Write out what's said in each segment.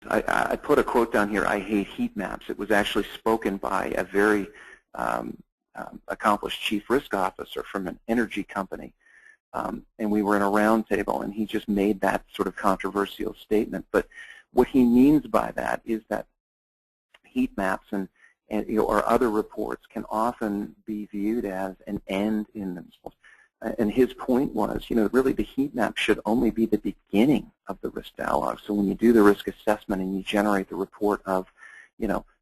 I put a quote down here, "I hate heat maps." It was actually spoken by a very accomplished chief risk officer from an energy company. And we were in a round table, and he just made that sort of controversial statement. But what he means by that is that heat maps and or other reports can often be viewed as an end in themselves. And his point was, really the heat map should only be the beginning of the risk dialogue. So when you do the risk assessment and you generate the report of,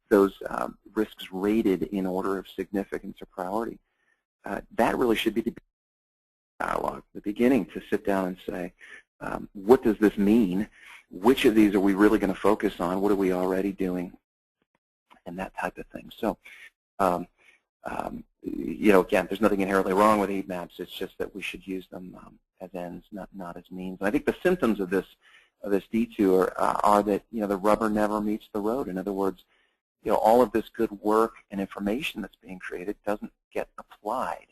those risks rated in order of significance or priority, that really should be the dialogue, the beginning to sit down and say, what does this mean? Which of these are we really going to focus on? What are we already doing? And that type of thing. So, again, there's nothing inherently wrong with heat maps. It's just that we should use them as ends, not as means. And I think the symptoms of this detour are that the rubber never meets the road. In other words, all of this good work and information that's being created doesn't get applied,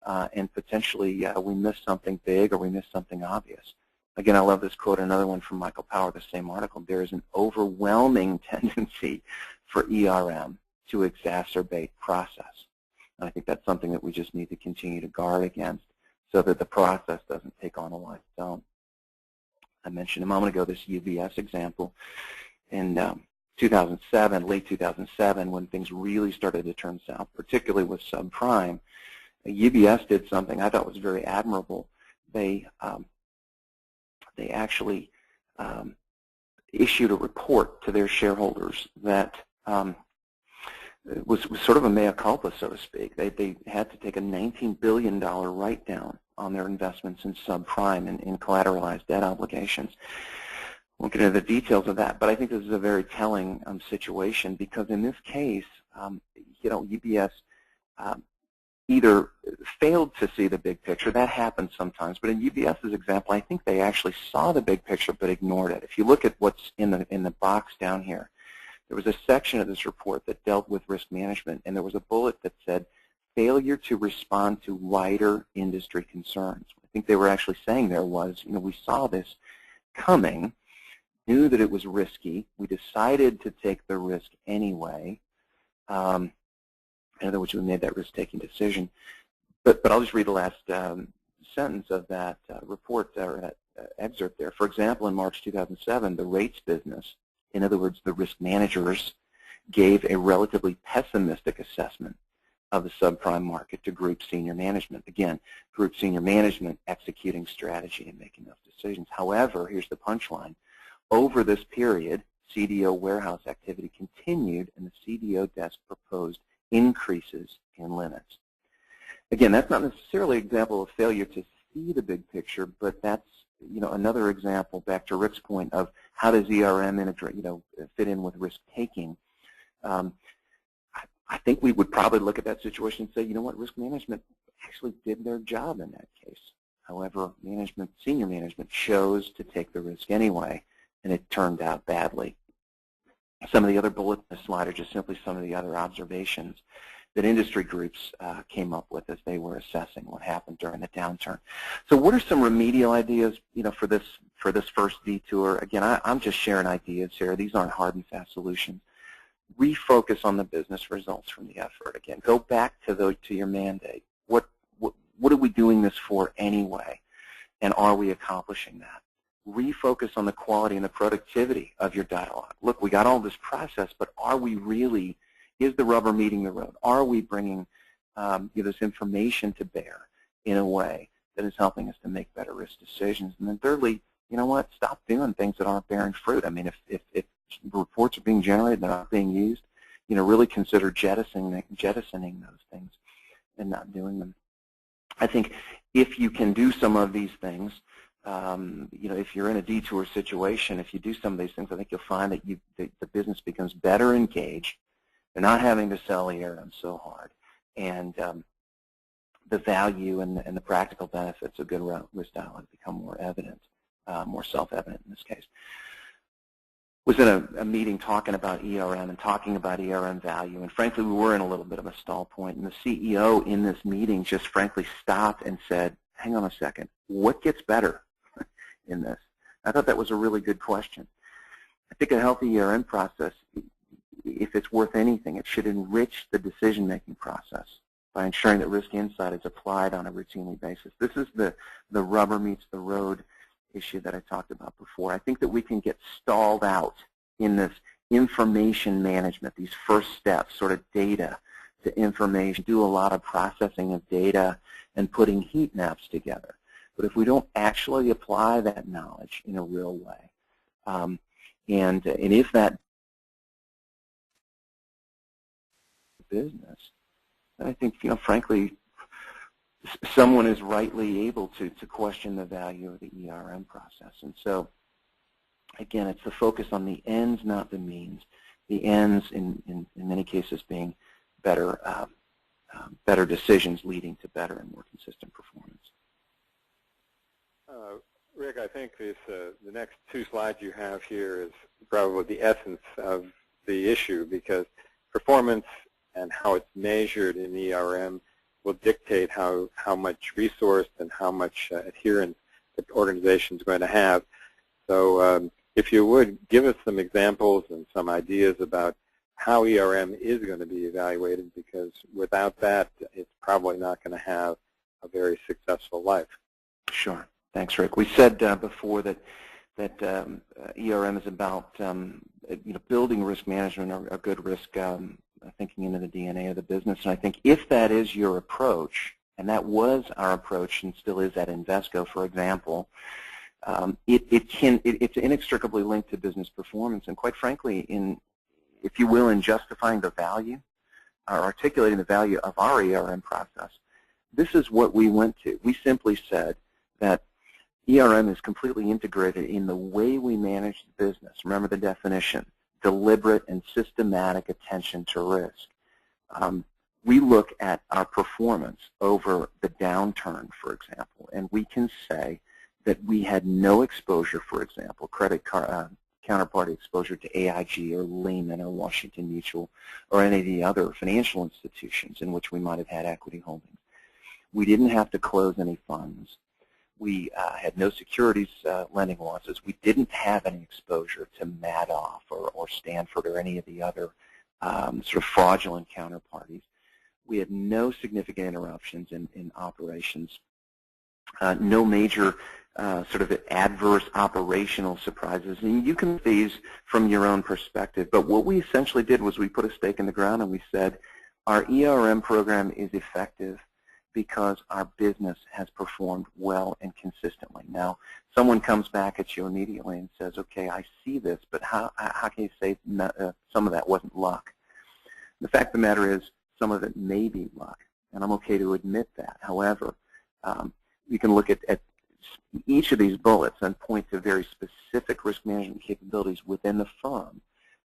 and potentially we miss something big or we miss something obvious. Again, I love this quote, another one from Michael Power, the same article. There is an overwhelming tendency for ERM to exacerbate process. And I think that's something that we just need to continue to guard against so that the process doesn't take on a life of its own. I mentioned a moment ago this UBS example. In 2007, late 2007, when things really started to turn south, particularly with subprime, UBS did something I thought was very admirable. They actually issued a report to their shareholders that was sort of a mea culpa, so to speak. They had to take a $19 billion write-down on their investments in subprime and in collateralized debt obligations. I won't get into the details of that, but I think this is a very telling situation because in this case, UBS either failed to see the big picture. That happens sometimes, but in UBS's example, I think they actually saw the big picture but ignored it. If you look at what's in the box down here, there was a section of this report that dealt with risk management, and there was a bullet that said, failure to respond to wider industry concerns. What I think they were actually saying there was, we saw this coming, knew that it was risky, we decided to take the risk anyway, in other words, we made that risk-taking decision. But I'll just read the last sentence of that report, or that excerpt there. For example, in March 2007, the rates business, in other words, the risk managers, gave a relatively pessimistic assessment of the subprime market to group senior management. Again, group senior management executing strategy and making those decisions. However, here's the punchline. Over this period, CDO warehouse activity continued, and the CDO desk proposed increases in limits. Again, that's not necessarily an example of failure to see the big picture, but that's another example, back to Rick's point, of how does ERM integrate, fit in with risk taking. I think we would probably look at that situation and say, risk management actually did their job in that case. However, senior management chose to take the risk anyway, and it turned out badly. Some of the other bullets in the slide are just simply some of the other observations that industry groups came up with as they were assessing what happened during the downturn. So what are some remedial ideas, for this first detour? Again, I'm just sharing ideas here. These aren't hard and fast solutions. Refocus on the business results from the effort. Again, go back to your mandate. What are we doing this for anyway? And are we accomplishing that? Refocus on the quality and the productivity of your dialogue. Look, we got all this process, but are we really, is the rubber meeting the road? Are we bringing this information to bear in a way that is helping us to make better risk decisions? And then thirdly, stop doing things that aren't bearing fruit. I mean, if reports are being generated, they're not being used, really consider jettisoning those things and not doing them. I think if you can do some of these things, if you're in a detour situation, if you do some of these things, I think you'll find that the business becomes better engaged. They're not having to sell ERM so hard, and the value and the practical benefits of good risk dialogue become more evident, more self-evident in this case. Was in a meeting talking about ERM and talking about ERM value, and frankly, we were in a little bit of a stall point, and the CEO in this meeting just frankly stopped and said, hang on a second, what gets better in this? I thought that was a really good question. I think a healthy ERM process, if it's worth anything, it should enrich the decision-making process by ensuring that risk insight is applied on a routinely basis. This is the rubber meets the road issue that I talked about before. I think that we can get stalled out in this information management, these first steps, sort of data to information, do a lot of processing of data and putting heat maps together. But if we don't actually apply that knowledge in a real way, and if that business, I think, frankly, someone is rightly able to question the value of the ERM process. And so, again, it's the focus on the ends, not the means. The ends, in many cases, being better better decisions leading to better and more consistent performance. Rick, I think the next two slides you have here is probably the essence of the issue, because performance and how it's measured in ERM will dictate how much resource and how much adherence the organization is going to have. So if you would, give us some examples and some ideas about how ERM is going to be evaluated, because without that, it's probably not going to have a very successful life. Sure. Thanks, Rick. We said before that ERM is about building risk management or good risk thinking into the DNA of the business. And I think if that is your approach, and that was our approach and still is at Invesco, for example, it's inextricably linked to business performance. And quite frankly, if you will, in justifying the value or articulating the value of our ERM process, this is what we went to. We simply said that ERM is completely integrated in the way we manage the business. Remember the definition: deliberate and systematic attention to risk. We look at our performance over the downturn, for example, and we can say that we had no exposure, for example, credit counterparty exposure to AIG or Lehman or Washington Mutual or any of the other financial institutions in which we might have had equity holdings. We didn't have to close any funds. We had no securities lending losses. We didn't have any exposure to Madoff or Stanford or any of the other sort of fraudulent counterparties. We had no significant interruptions in operations, no major sort of adverse operational surprises. And you can see these from your own perspective. But what we essentially did was we put a stake in the ground and we said our ERM program is effective because our business has performed well and consistently. Now, someone comes back at you immediately and says, okay, I see this, but how can you say some of that wasn't luck? The fact of the matter is some of it may be luck, and I'm okay to admit that. However, you can look at each of these bullets and point to very specific risk management capabilities within the firm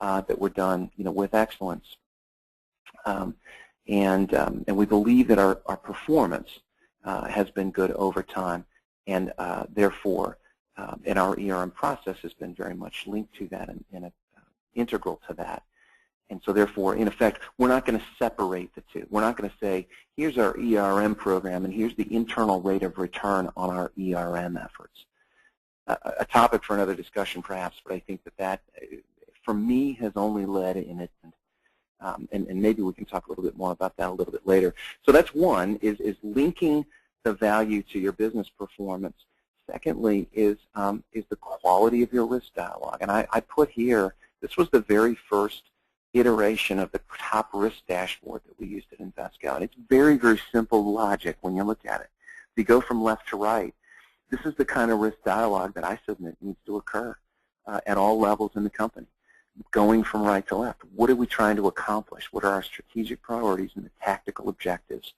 that were done with excellence. And we believe that our performance has been good over time, and therefore, and our ERM process has been very much linked to that and integral to that. And so therefore, in effect, we're not going to separate the two. We're not going to say, here's our ERM program and here's the internal rate of return on our ERM efforts. A topic for another discussion perhaps, but I think that for me, has only led in it. And maybe we can talk a little bit more about that a little bit later. So that's one, is linking the value to your business performance. Secondly is the quality of your risk dialogue. And I put here, this was the very first iteration of the top risk dashboard that we used at Invesco. And it's very, very simple logic when you look at it. If you go from left to right, this is the kind of risk dialogue that I submit needs to occur at all levels in the company. Going from right to left. What are we trying to accomplish? What are our strategic priorities and the tactical objectives?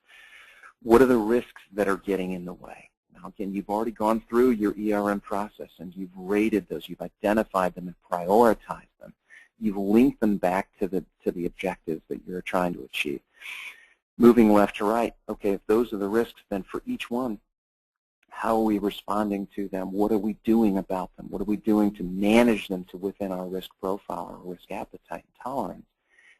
What are the risks that are getting in the way? Now, again, you've already gone through your ERM process and you've rated those. You've identified them and prioritized them. You've linked them back to the objectives that you're trying to achieve. Moving left to right, okay, if those are the risks, then for each one, how are we responding to them? What are we doing about them? What are we doing to manage them to within our risk profile or risk appetite and tolerance?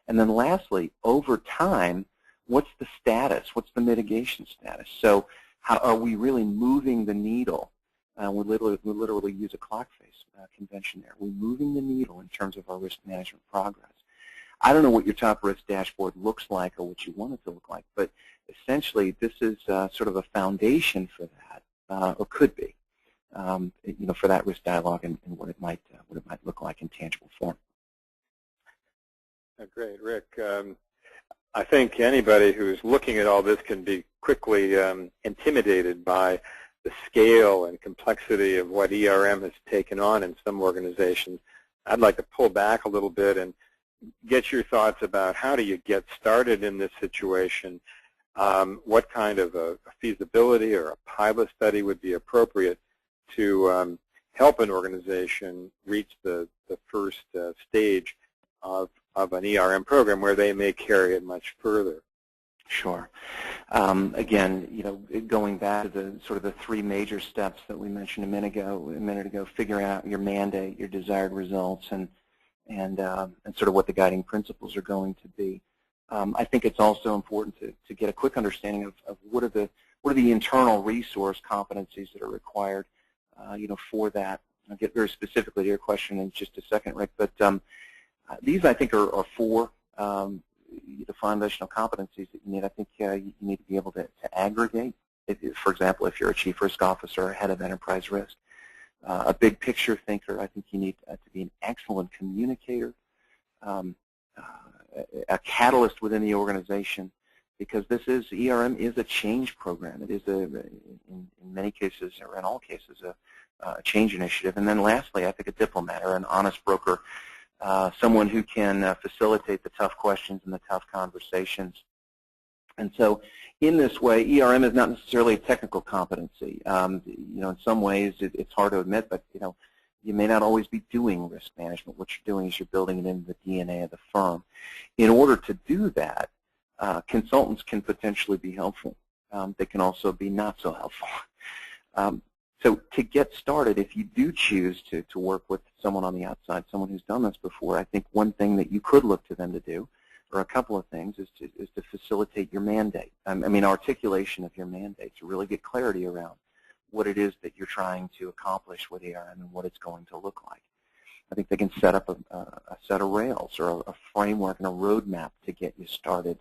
And then lastly, over time, what's the status? What's the mitigation status? So how are we really moving the needle We literally use a clock face convention there. We're moving the needle in terms of our risk management progress. I don't know what your top risk dashboard looks like or what you want it to look like, but essentially this is sort of a foundation for that, or could be, for that risk dialogue and what it might look like in tangible form. Great, Rick. I think anybody who's looking at all this can be quickly intimidated by the scale and complexity of what ERM has taken on in some organizations. I'd like to pull back a little bit and get your thoughts about how do you get started in this situation, what kind of a feasibility or a pilot study would be appropriate to help an organization reach the first stage of an ERM program where they may carry it much further. Sure. Again, going back to the sort of the three major steps that we mentioned a minute ago, figuring out your mandate, your desired results, and sort of what the guiding principles are going to be. I think it's also important to get a quick understanding of what are the internal resource competencies that are required, for that. I'll get very specifically to your question in just a second, Rick, but these I think are four the foundational competencies that you need. I think you need to be able to aggregate. For example, if you're a chief risk officer or head of enterprise risk, a big picture thinker, I think you need to be an excellent communicator, a catalyst within the organization, because ERM is a change program. It is in many cases, or in all cases, a change initiative. And then lastly, I think a diplomat or an honest broker, someone who can facilitate the tough questions and the tough conversations. And so in this way, ERM is not necessarily a technical competency. In some ways it's hard to admit, but you may not always be doing risk management. What you're doing is you're building it into the DNA of the firm. In order to do that, consultants can potentially be helpful. They can also be not so helpful. So to get started, if you do choose to work with someone on the outside, someone who's done this before, I think one thing that you could look to them to do, or a couple of things, is to facilitate your mandate. Articulation of your mandate, to really get clarity around what it is that you're trying to accomplish with ARM and what it's going to look like. I think they can set up a set of rails or a framework and a roadmap to get you started,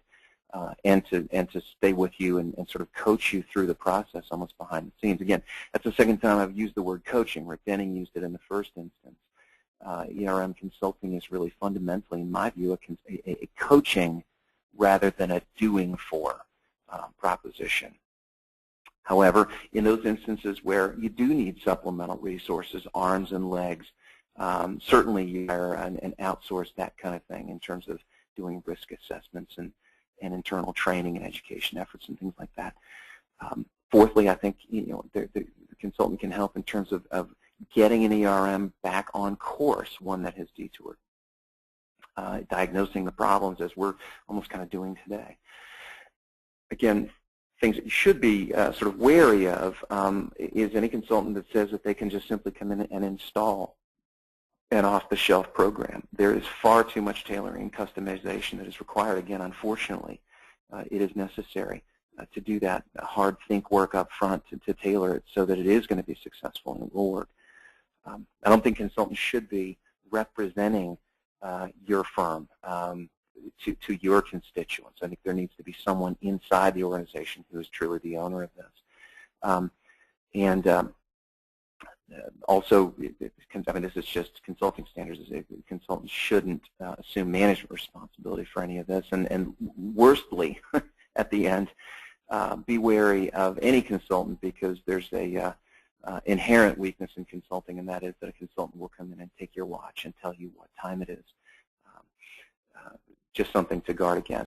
and to stay with you and sort of coach you through the process almost behind the scenes. Again, that's the second time I've used the word coaching. Rick Denning used it in the first instance. ERM consulting is really fundamentally, in my view, a coaching rather than a doing for proposition. However, in those instances where you do need supplemental resources, arms and legs, certainly you hire and outsource that kind of thing in terms of doing risk assessments and internal training and education efforts and things like that. Fourthly, I think the consultant can help in terms of getting an ERM back on course, one that has detoured, diagnosing the problems as we're almost kind of doing today. Again, things that you should be sort of wary of is any consultant that says that they can just simply come in and install an off-the-shelf program. There is far too much tailoring and customization that is required. Again, unfortunately, it is necessary to do that hard think work up front to tailor it so that it is going to be successful and it will work. I don't think consultants should be representing your firm to your constituents. I think there needs to be someone inside the organization who is truly the owner of this. Also, this is just consulting standards. Consultants shouldn't assume management responsibility for any of this. And worstly, at the end, be wary of any consultant, because there's a inherent weakness in consulting, and that is that a consultant will come in and take your watch and tell you what time it is. Just something to guard against.